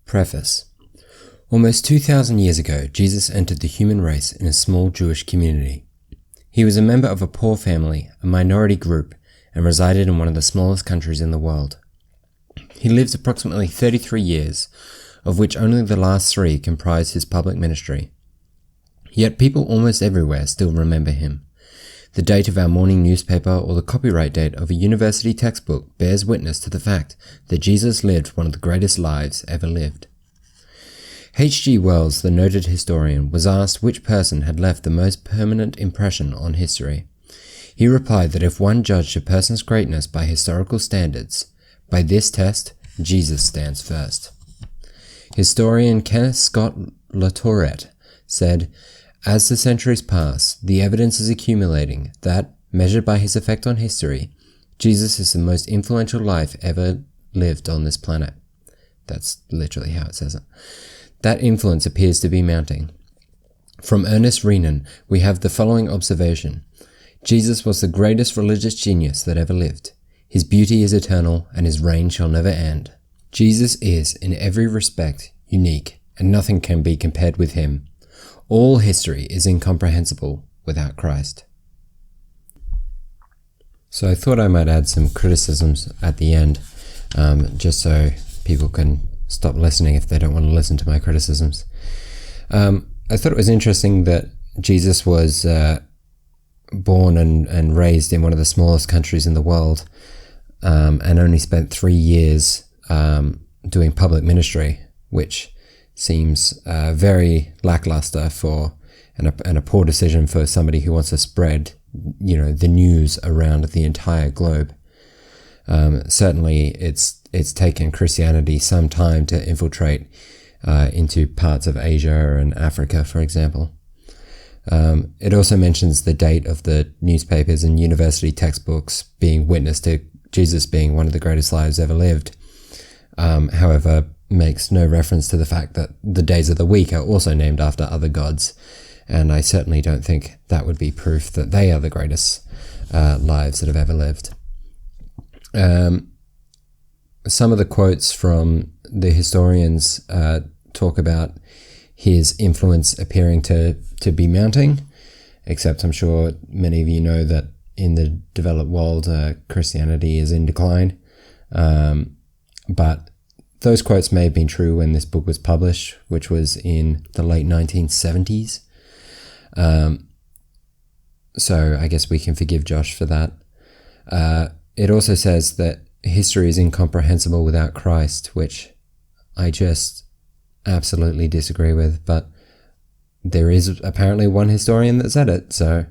Preface. Almost 2,000 years ago, Jesus entered the human race in a small Jewish community. He was a member of a poor family, a minority group, and resided in one of the smallest countries in the world. He lived approximately 33 years, of which only the last 3 comprised his public ministry. Yet people almost everywhere still remember him. The date of our morning newspaper or the copyright date of a university textbook bears witness to the fact that Jesus lived one of the greatest lives ever lived. H.G. Wells, the noted historian, was asked which person had left the most permanent impression on history. He replied that if one judged a person's greatness by historical standards, by this test, Jesus stands first. Historian Kenneth Scott Latourette said, "As the centuries pass, the evidence is accumulating that, measured by his effect on history, Jesus is the most influential life ever lived on this planet." That's literally how it says it. That influence appears to be mounting. From Ernest Renan, we have the following observation. Jesus was the greatest religious genius that ever lived. His beauty is eternal, and his reign shall never end. Jesus is, in every respect, unique, and nothing can be compared with him. All history is incomprehensible without Christ. So I thought I might add some criticisms at the end, just so people can stop listening if they don't want to listen to my criticisms. I thought it was interesting that Jesus was born and raised in one of the smallest countries in the world, and only spent 3 years doing public ministry, which seems very lackluster and a poor decision for somebody who wants to spread, the news around the entire globe. Certainly, it's taken Christianity some time to infiltrate into parts of Asia and Africa, for example. It also mentions the date of the newspapers and university textbooks being witness to Jesus being one of the greatest lives ever lived. However, makes no reference to the fact that the days of the week are also named after other gods, and I certainly don't think that would be proof that they are the greatest lives that have ever lived. Some of the quotes from the historians talk about his influence appearing to be mounting, except I'm sure many of you know that in the developed world, Christianity is in decline. But those quotes may have been true when this book was published, which was in the late 1970s. So I guess we can forgive Josh for that. It also says that history is incomprehensible without Christ, which I just absolutely disagree with, but there is apparently one historian that said it, so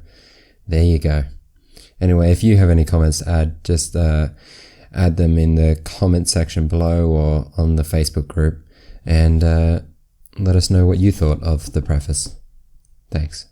there you go. Anyway, if you have any comments to add, just add them in the comment section below or on the Facebook group, and let us know what you thought of the preface. Thanks.